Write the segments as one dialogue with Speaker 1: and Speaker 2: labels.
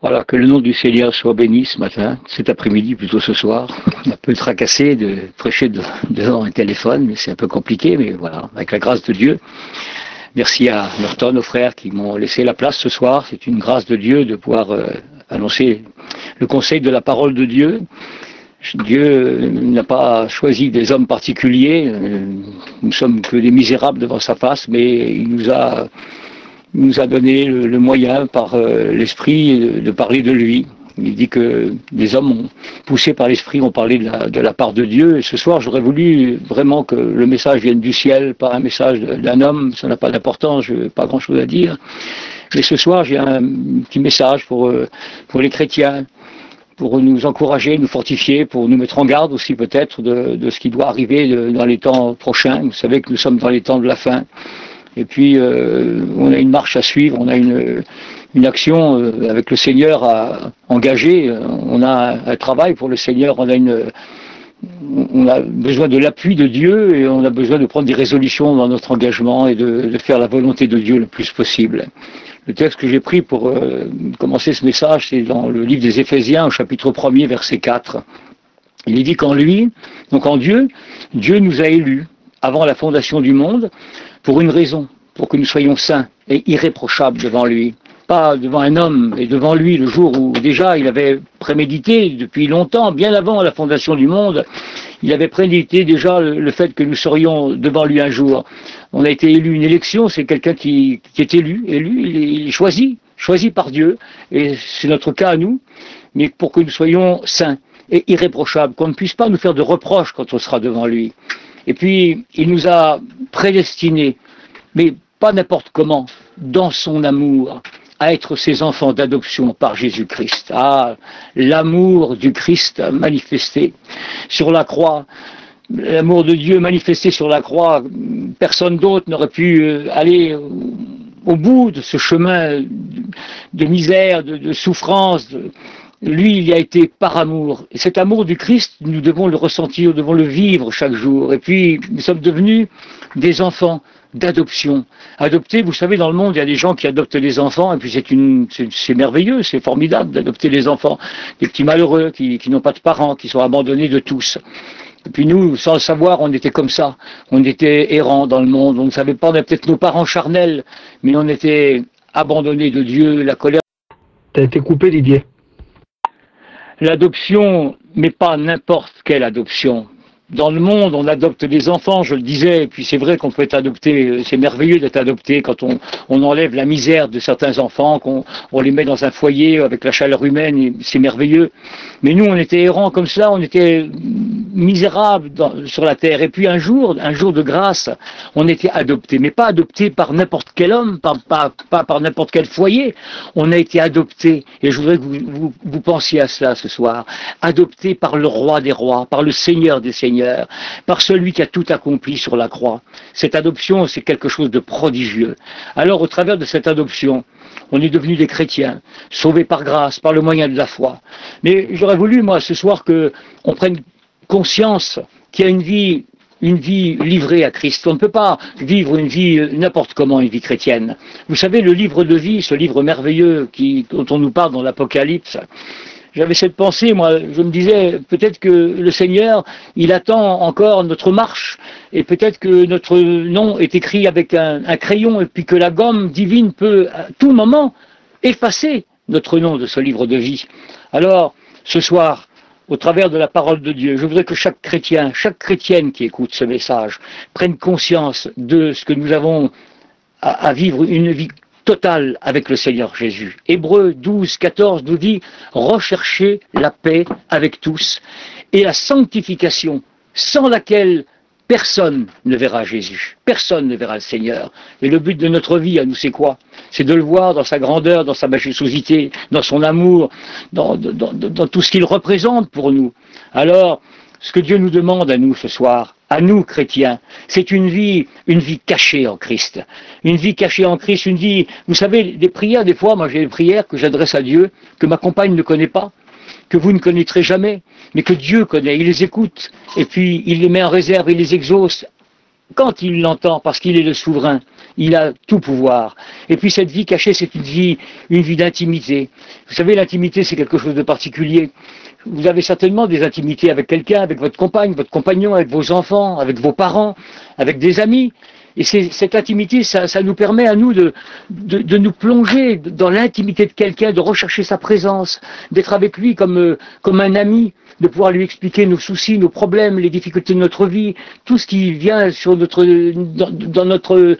Speaker 1: Voilà, que le nom du Seigneur soit béni ce matin, cet après-midi, plutôt ce soir. Un peu tracassé de prêcher devant un téléphone, mais c'est un peu compliqué, mais voilà, avec la grâce de Dieu. Merci à Norton, aux frères qui m'ont laissé la place ce soir. C'est une grâce de Dieu de pouvoir annoncer le conseil de la parole de Dieu. Dieu n'a pas choisi des hommes particuliers. Nous sommes que des misérables devant sa face, mais il nous a donné le moyen par l'Esprit de parler de lui. Il dit que des hommes poussés par l'Esprit ont parlé de la part de Dieu. Et ce soir, j'aurais voulu vraiment que le message vienne du ciel, pas un message d'un homme. Ça n'a pas d'importance, je n'ai pas grand-chose à dire. Mais ce soir, j'ai un petit message pour les chrétiens, pour nous encourager, nous fortifier, pour nous mettre en garde aussi peut-être de ce qui doit arriver dans les temps prochains. Vous savez que nous sommes dans les temps de la fin. Et puis, on a une marche à suivre, on a une action avec le Seigneur à engager. On a un travail pour le Seigneur, on a besoin de l'appui de Dieu et on a besoin de prendre des résolutions dans notre engagement et de faire la volonté de Dieu le plus possible. Le texte que j'ai pris pour commencer ce message, c'est dans le livre des Éphésiens, au chapitre 1er, verset 4. Il est dit qu'en lui, donc en Dieu, Dieu nous a élus avant la fondation du monde pour une raison, pour que nous soyons saints et irréprochables devant lui. Pas devant un homme, et devant lui le jour où déjà il avait prémédité depuis longtemps, bien avant la fondation du monde, il avait prémédité déjà le fait que nous serions devant lui un jour. On a été élu, une élection, c'est quelqu'un qui est élu, il est choisi par Dieu, et c'est notre cas à nous, mais pour que nous soyons saints et irréprochables, qu'on ne puisse pas nous faire de reproches quand on sera devant lui. Et puis, il nous a prédestinés, mais pas n'importe comment, dans son amour, à être ses enfants d'adoption par Jésus-Christ. Ah, l'amour du Christ manifesté sur la croix, l'amour de Dieu manifesté sur la croix, personne d'autre n'aurait pu aller au bout de ce chemin de misère, de souffrance. Lui, il y a été par amour. Et cet amour du Christ, nous devons le ressentir, nous devons le vivre chaque jour. Et puis, nous sommes devenus des enfants d'adoption. Adopter, vous savez, dans le monde, il y a des gens qui adoptent des enfants, et puis c'est merveilleux, c'est formidable d'adopter des enfants, des petits malheureux qui n'ont pas de parents, qui sont abandonnés de tous. Et puis nous, sans le savoir, on était comme ça. On était errants dans le monde, on ne savait pas, on avait peut-être nos parents charnels, mais on était abandonnés de Dieu, la colère.
Speaker 2: T'as été coupé, Didier.
Speaker 1: L'adoption, mais pas n'importe quelle adoption. Dans le monde, on adopte des enfants, je le disais, et puis c'est vrai qu'on peut être adopté, c'est merveilleux d'être adopté quand on enlève la misère de certains enfants, qu'on les met dans un foyer avec la chaleur humaine, c'est merveilleux. Mais nous, on était errants comme cela, on était misérables sur la terre. Et puis un jour de grâce, on était adoptés, mais pas adoptés par n'importe quel homme, pas par n'importe quel foyer. On a été adoptés, et je voudrais que vous pensiez à cela ce soir, adoptés par le roi des rois, par le Seigneur des seigneurs, par celui qui a tout accompli sur la croix. Cette adoption, c'est quelque chose de prodigieux. Alors, au travers de cette adoption, on est devenus des chrétiens, sauvés par grâce, par le moyen de la foi. Mais j'aurais voulu, moi, ce soir, qu'on prenne conscience qu'il y a une vie livrée à Christ. On ne peut pas vivre une vie n'importe comment, une vie chrétienne. Vous savez, le livre de vie, ce livre merveilleux dont on nous parle dans l'Apocalypse, j'avais cette pensée, moi, je me disais, peut-être que le Seigneur, il attend encore notre marche, et peut-être que notre nom est écrit avec un crayon, et puis que la gomme divine peut, à tout moment, effacer notre nom de ce livre de vie. Alors, ce soir, au travers de la parole de Dieu, je voudrais que chaque chrétien, chaque chrétienne qui écoute ce message, prenne conscience de ce que nous avons à vivre, une vie totale avec le Seigneur Jésus. Hébreux 12, 14 nous dit « Recherchez la paix avec tous et la sanctification, sans laquelle personne ne verra Jésus, personne ne verra le Seigneur. » Et le but de notre vie, à nous, c'est quoi? C'est de le voir dans sa grandeur, dans sa majestuosité, dans son amour, dans tout ce qu'il représente pour nous. Alors, ce que Dieu nous demande à nous ce soir, à nous chrétiens, c'est une vie cachée en Christ. Une vie cachée en Christ, une vie, vous savez, des prières, des fois, moi j'ai des prières que j'adresse à Dieu, que ma compagne ne connaît pas, que vous ne connaîtrez jamais, mais que Dieu connaît, il les écoute, et puis il les met en réserve, il les exauce quand il l'entend, parce qu'il est le souverain. Il a tout pouvoir. Et puis cette vie cachée, c'est une vie d'intimité. Vous savez, l'intimité, c'est quelque chose de particulier. Vous avez certainement des intimités avec quelqu'un, avec votre compagne, votre compagnon, avec vos enfants, avec vos parents, avec des amis. Et cette intimité, ça nous permet à nous de nous plonger dans l'intimité de quelqu'un, de rechercher sa présence, d'être avec lui comme un ami, de pouvoir lui expliquer nos soucis, nos problèmes, les difficultés de notre vie, tout ce qui vient sur dans notre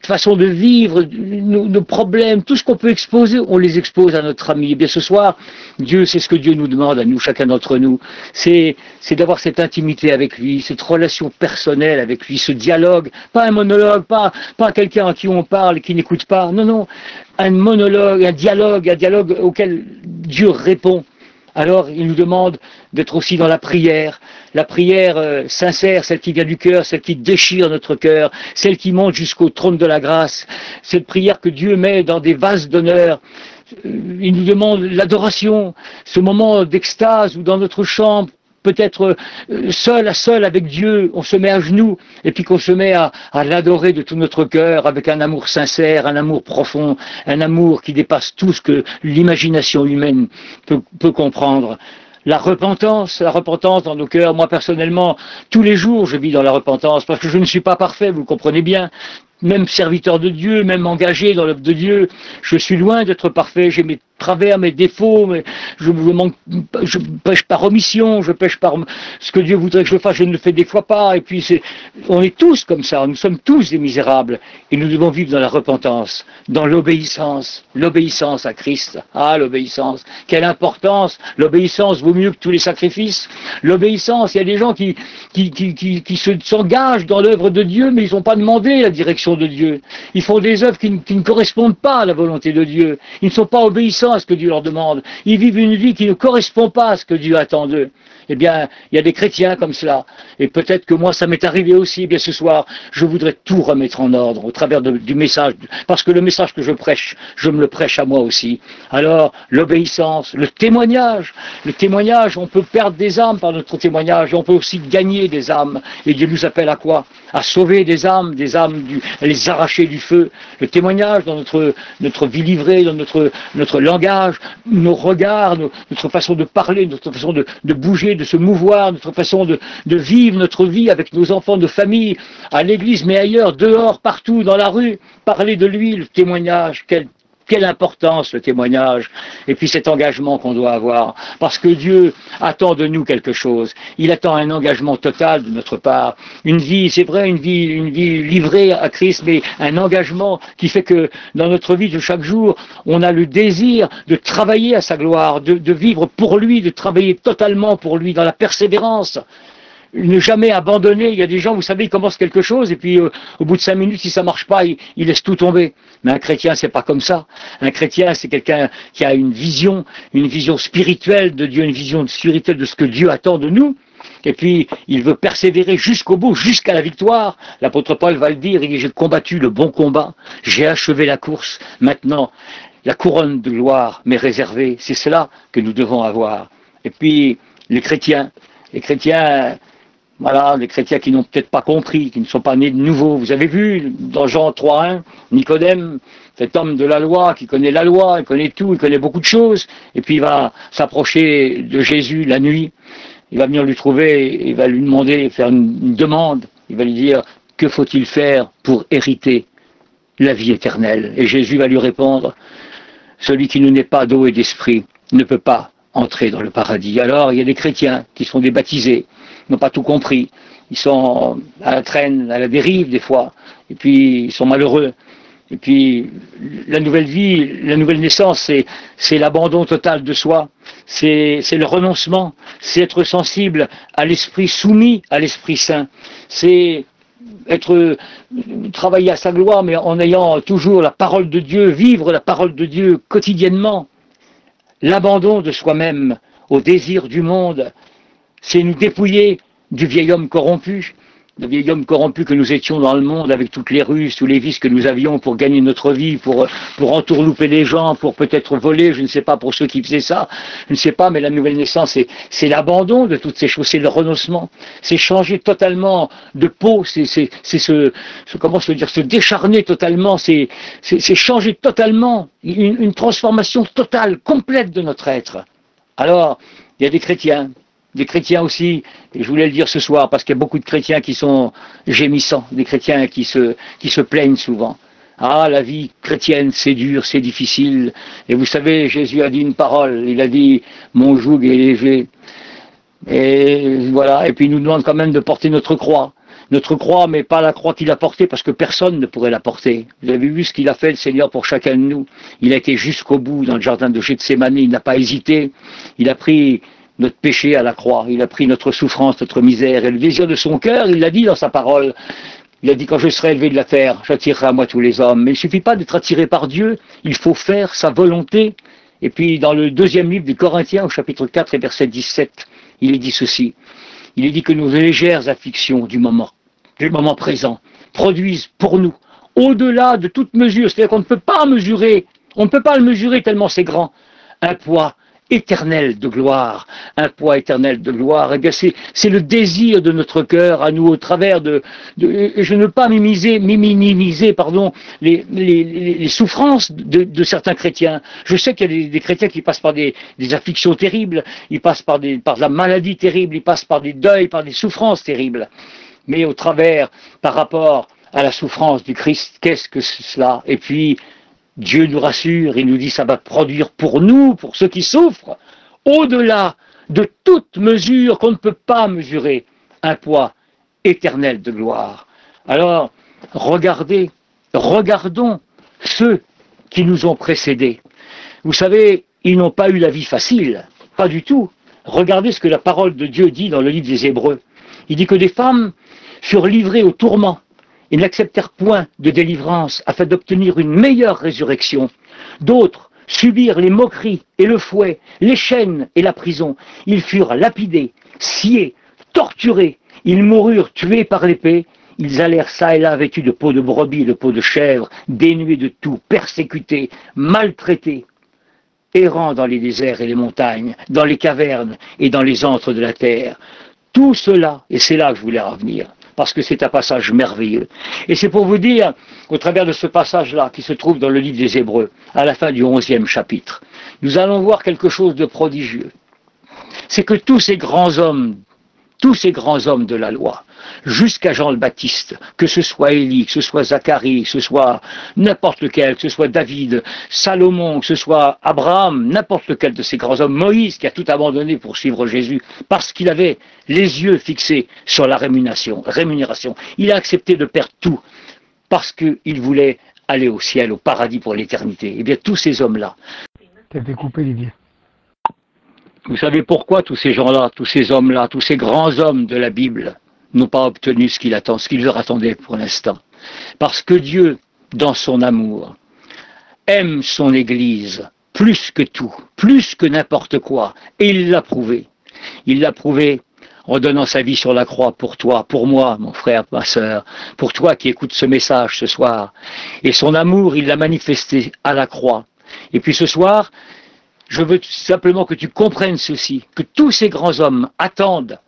Speaker 1: façon de vivre, nos problèmes, tout ce qu'on peut exposer, on les expose à notre ami. Et bien ce soir, c'est ce que Dieu nous demande à nous, chacun d'entre nous, c'est d'avoir cette intimité avec lui, cette relation personnelle avec lui, ce dialogue, pas un monologue, pas quelqu'un à qui on parle, qui n'écoute pas, non, un monologue, un dialogue auquel Dieu répond. Alors, il nous demande d'être aussi dans la prière sincère, celle qui vient du cœur, celle qui déchire notre cœur, celle qui monte jusqu'au trône de la grâce, cette prière que Dieu met dans des vases d'honneur. Il nous demande l'adoration, ce moment d'extase où dans notre chambre, peut-être seul à seul avec Dieu, on se met à genoux et puis qu'on se met à l'adorer de tout notre cœur avec un amour sincère, un amour profond, un amour qui dépasse tout ce que l'imagination humaine peut comprendre. La repentance dans nos cœurs. Moi personnellement, tous les jours je vis dans la repentance parce que je ne suis pas parfait, vous le comprenez bien. Même serviteur de Dieu, même engagé dans l'œuvre de Dieu, je suis loin d'être parfait, j'ai mes travers, mes défauts, mais je pêche par omission, je pêche par ce que Dieu voudrait que je fasse, je ne le fais des fois pas, et puis on est tous comme ça, nous sommes tous des misérables, et nous devons vivre dans la repentance, dans l'obéissance à Christ. Ah, l'obéissance, quelle importance, l'obéissance vaut mieux que tous les sacrifices, l'obéissance, il y a des gens qui s'engagent dans l'œuvre de Dieu, mais ils n'ont pas demandé la direction de Dieu. Ils font des œuvres qui ne correspondent pas à la volonté de Dieu. Ils ne sont pas obéissants à ce que Dieu leur demande. Ils vivent une vie qui ne correspond pas à ce que Dieu attend d'eux. Eh bien, il y a des chrétiens comme cela. Et peut-être que moi, ça m'est arrivé aussi. Eh bien, ce soir, je voudrais tout remettre en ordre au travers du message. Parce que le message que je prêche, je me le prêche à moi aussi. Alors, l'obéissance, le témoignage, on peut perdre des âmes par notre témoignage. Et on peut aussi gagner des âmes. Et Dieu nous appelle à quoi? À sauver des âmes, à les arracher du feu. Le témoignage dans notre vie livrée, dans notre langage, nos regards, notre façon de parler, notre façon de bouger, de se mouvoir, notre façon de vivre notre vie avec nos enfants, nos familles, à l'église, mais ailleurs, dehors, partout, dans la rue, parler de lui, le témoignage, quelle importance le témoignage, et puis cet engagement qu'on doit avoir, parce que Dieu attend de nous quelque chose, il attend un engagement total de notre part, une vie, c'est vrai, une vie livrée à Christ, mais un engagement qui fait que dans notre vie de chaque jour, on a le désir de travailler à sa gloire, de vivre pour lui, de travailler totalement pour lui, dans la persévérance. Ne jamais abandonner. Il y a des gens, vous savez, ils commencent quelque chose et puis au bout de 5 minutes, si ça marche pas, ils laissent tout tomber. Mais un chrétien, c'est pas comme ça. Un chrétien, c'est quelqu'un qui a une vision spirituelle de Dieu, une vision spirituelle de ce que Dieu attend de nous. Et puis, il veut persévérer jusqu'au bout, jusqu'à la victoire. L'apôtre Paul va le dire, il dit, j'ai combattu le bon combat, j'ai achevé la course. Maintenant, la couronne de gloire m'est réservée. C'est cela que nous devons avoir. Et puis, les chrétiens, voilà, les chrétiens qui n'ont peut-être pas compris, qui ne sont pas nés de nouveau. Vous avez vu, dans Jean 3.1, Nicodème, cet homme de la loi, qui connaît la loi, il connaît tout, il connaît beaucoup de choses, et puis il va s'approcher de Jésus la nuit, il va venir lui trouver, il va lui demander, faire une demande, il va lui dire, que faut-il faire pour hériter la vie éternelle? Et Jésus va lui répondre, celui qui ne naît pas d'eau et d'esprit ne peut pas entrer dans le paradis. Alors, il y a des chrétiens qui sont des baptisés, n'ont pas tout compris. Ils sont à la traîne, à la dérive des fois, et puis ils sont malheureux. Et puis la nouvelle vie, la nouvelle naissance, c'est l'abandon total de soi, c'est le renoncement, c'est être sensible à l'Esprit, soumis à l'Esprit Saint, c'est travailler à sa gloire, mais en ayant toujours la parole de Dieu, vivre la parole de Dieu quotidiennement. L'abandon de soi-même au désir du monde, c'est nous dépouiller du vieil homme corrompu, le vieil homme corrompu que nous étions dans le monde, avec toutes les ruses, tous les vices que nous avions pour gagner notre vie, pour entourlouper les gens, pour peut-être voler, je ne sais pas, pour ceux qui faisaient ça, je ne sais pas, mais la nouvelle naissance, c'est l'abandon de toutes ces choses, c'est le renoncement, c'est changer totalement de peau, c'est comment je veux dire, se décharner totalement, c'est changer totalement, une transformation totale, complète de notre être. Alors, il y a des chrétiens aussi, et je voulais le dire ce soir, parce qu'il y a beaucoup de chrétiens qui sont gémissants, des chrétiens qui se plaignent souvent. Ah, la vie chrétienne, c'est dur, c'est difficile. Et vous savez, Jésus a dit une parole, il a dit, mon joug est léger. Et voilà, et puis il nous demande quand même de porter notre croix, mais pas la croix qu'il a portée, parce que personne ne pourrait la porter. Vous avez vu ce qu'il a fait, le Seigneur, pour chacun de nous. Il a été jusqu'au bout dans le jardin de Gethsémani, il n'a pas hésité, il a pris notre péché à la croix, il a pris notre souffrance, notre misère, et le désir de son cœur, il l'a dit dans sa parole. Il a dit, quand je serai élevé de la terre, j'attirerai à moi tous les hommes. Mais il ne suffit pas d'être attiré par Dieu, il faut faire sa volonté. Et puis dans le deuxième livre des Corinthiens, au chapitre 4 et verset 17, il est dit ceci. Il est dit que nos légères afflictions du moment présent, produisent pour nous, au-delà de toute mesure, c'est-à-dire qu'on ne peut pas mesurer, on ne peut pas le mesurer tellement c'est grand, un poids éternel de gloire, un poids éternel de gloire. Eh bien, c'est le désir de notre cœur à nous au travers je ne veux pas minimiser, les souffrances de certains chrétiens. Je sais qu'il y a des chrétiens qui passent par des afflictions terribles, ils passent par de la maladie terrible, ils passent par des deuils, par des souffrances terribles. Mais au travers, par rapport à la souffrance du Christ, qu'est-ce que cela? Et puis, Dieu nous rassure, il nous dit ça va produire pour nous, pour ceux qui souffrent, au-delà de toute mesure qu'on ne peut pas mesurer, un poids éternel de gloire. Alors, regardons ceux qui nous ont précédés. Vous savez, ils n'ont pas eu la vie facile, pas du tout. Regardez ce que la parole de Dieu dit dans le livre des Hébreux. Il dit que des femmes furent livrées au tourment et n'acceptèrent point de délivrance afin d'obtenir une meilleure résurrection. D'autres subirent les moqueries et le fouet, les chaînes et la prison. Ils furent lapidés, sciés, torturés. Ils moururent tués par l'épée. Ils allèrent çà et là vêtus de peau de brebis et de peau de chèvre, dénués de tout, persécutés, maltraités, errant dans les déserts et les montagnes, dans les cavernes et dans les antres de la terre. Tout cela, et c'est là que je voulais revenir, parce que c'est un passage merveilleux. Et c'est pour vous dire, au travers de ce passage-là, qui se trouve dans le livre des Hébreux, à la fin du 11e chapitre, nous allons voir quelque chose de prodigieux. C'est que tous ces grands hommes de la loi, jusqu'à Jean le Baptiste, que ce soit Élie, que ce soit Zacharie, que ce soit n'importe lequel, que ce soit David, Salomon, que ce soit Abraham, n'importe lequel de ces grands hommes, Moïse qui a tout abandonné pour suivre Jésus, parce qu'il avait les yeux fixés sur la rémunération. Il a accepté de perdre tout, parce qu'il voulait aller au ciel, au paradis pour l'éternité. Eh bien, tous ces hommes-là.
Speaker 2: T'as été coupé, Didier.
Speaker 1: Vous savez pourquoi tous ces gens-là, tous ces hommes-là, tous ces grands hommes de la Bible n'ont pas obtenu ce qu'ils leur attendaient pour l'instant? Parce que Dieu, dans son amour, aime son Église plus que tout, plus que n'importe quoi. Et il l'a prouvé. Il l'a prouvé en donnant sa vie sur la croix pour toi, pour moi, mon frère, ma sœur, pour toi qui écoutes ce message ce soir. Et son amour, il l'a manifesté à la croix. Et puis ce soir, je veux simplement que tu comprennes ceci, que tous ces grands hommes attendent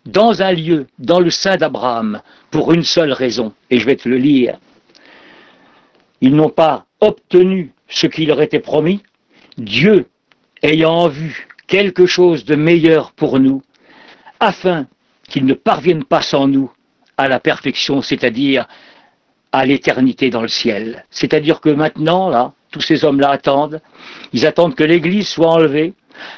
Speaker 1: dans un lieu, dans le sein d'Abraham, pour une seule raison, et je vais te le lire. Ils n'ont pas obtenu ce qui leur était promis, Dieu ayant en vue quelque chose de meilleur pour nous, afin qu'ils ne parviennent pas sans nous à la perfection, c'est-à-dire à l'éternité dans le ciel. C'est-à-dire que maintenant, là, tous ces hommes-là attendent, ils attendent que l'Église soit enlevée,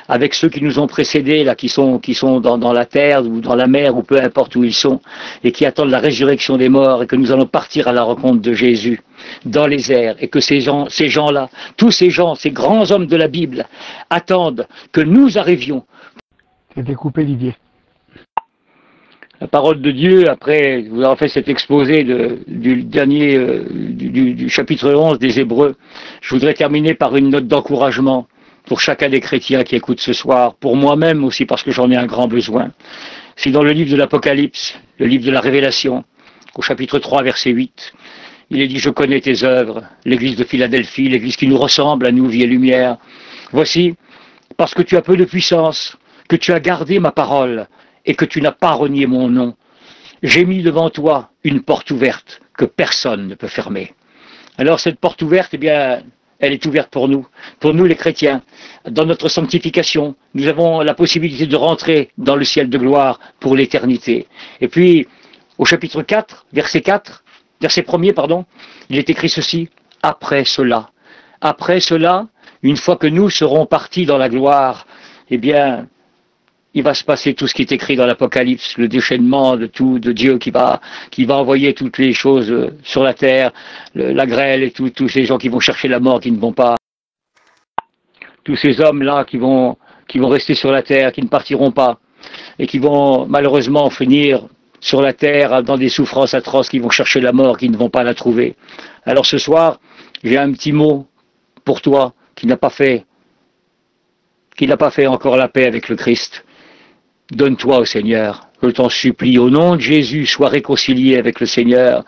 Speaker 1: avec ceux qui nous ont précédés, là, qui sont dans la terre ou dans la mer, ou peu importe où ils sont, et qui attendent la résurrection des morts, et que nous allons partir à la rencontre de Jésus dans les airs, et que ces gens-là, tous ces gens, ces grands hommes de la Bible, attendent que nous arrivions.
Speaker 2: T'as coupé, Didier.
Speaker 1: La parole de Dieu, après vous avoir fait cet exposé du dernier, du chapitre 11 des Hébreux, je voudrais terminer par une note d'encouragement pour chacun des chrétiens qui écoutent ce soir, pour moi-même aussi parce que j'en ai un grand besoin. C'est dans le livre de l'Apocalypse, le livre de la Révélation, au chapitre 3, verset 8. Il est dit, je connais tes œuvres, l'église de Philadelphie, l'église qui nous ressemble à nous, vie et lumière. Voici, parce que tu as peu de puissance, que tu as gardé ma parole et que tu n'as pas renié mon nom. J'ai mis devant toi une porte ouverte que personne ne peut fermer. Alors cette porte ouverte, eh bien, elle est ouverte pour nous les chrétiens. Dans notre sanctification, nous avons la possibilité de rentrer dans le ciel de gloire pour l'éternité. Et puis, au chapitre 4, verset 1er, il est écrit ceci, après cela, une fois que nous serons partis dans la gloire, eh bien, il va se passer tout ce qui est écrit dans l'Apocalypse, le déchaînement de Dieu qui va envoyer toutes les choses sur la terre, la grêle et tous ces gens qui vont chercher la mort, qui ne vont pas, tous ces hommes-là qui vont rester sur la terre, qui ne partiront pas, et qui vont malheureusement finir sur la terre dans des souffrances atroces, qui vont chercher la mort, qui ne vont pas la trouver. Alors ce soir, j'ai un petit mot pour toi qui n'a pas fait encore la paix avec le Christ. Donne-toi au Seigneur, je t'en supplie, au nom de Jésus, sois réconcilié avec le Seigneur.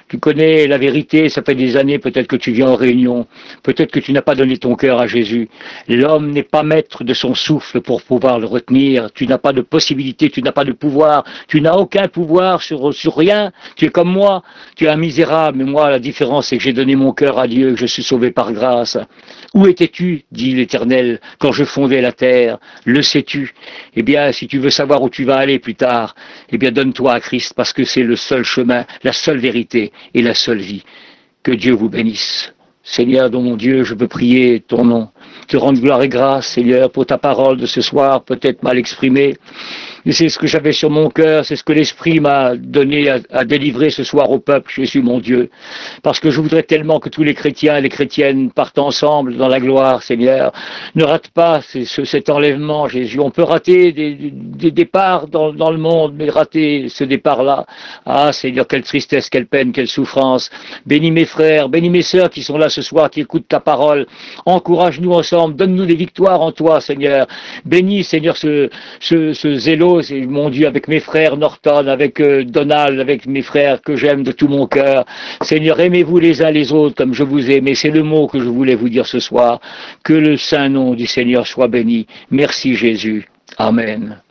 Speaker 1: Tu connais la vérité, ça fait des années peut-être que tu viens en réunion, peut-être que tu n'as pas donné ton cœur à Jésus. L'homme n'est pas maître de son souffle pour pouvoir le retenir, tu n'as pas de possibilité, tu n'as pas de pouvoir, tu n'as aucun pouvoir sur rien, tu es comme moi, tu es un misérable, mais moi la différence c'est que j'ai donné mon cœur à Dieu, que je suis sauvé par grâce. Où étais-tu, dit l'Éternel, quand je fondais la terre? Le sais-tu? Eh bien, si tu veux savoir où tu vas aller plus tard, eh bien donne-toi à Christ, parce que c'est le seul chemin, la seule vérité et la seule vie. Que Dieu vous bénisse. Seigneur, dans mon Dieu, je veux prier ton nom, te rendre gloire et grâce, Seigneur, pour ta parole de ce soir, peut-être mal exprimée. Et c'est ce que j'avais sur mon cœur, c'est ce que l'Esprit m'a donné à délivrer ce soir au peuple, Jésus mon Dieu. Parce que je voudrais tellement que tous les chrétiens et les chrétiennes partent ensemble dans la gloire, Seigneur. Ne rate pas cet enlèvement, Jésus. On peut rater des départs dans le monde, mais rater ce départ-là. Ah, Seigneur, quelle tristesse, quelle peine, quelle souffrance. Bénis mes frères, bénis mes sœurs qui sont là ce soir, qui écoutent ta parole. Encourage-nous ensemble, donne-nous des victoires en toi, Seigneur. Bénis, Seigneur, ce zélo, c'est mon Dieu, avec mes frères Norton, avec Donald, avec mes frères que j'aime de tout mon cœur. Seigneur, aimez-vous les uns les autres comme je vous aime. Et c'est le mot que je voulais vous dire ce soir. Que le saint nom du Seigneur soit béni. Merci Jésus. Amen.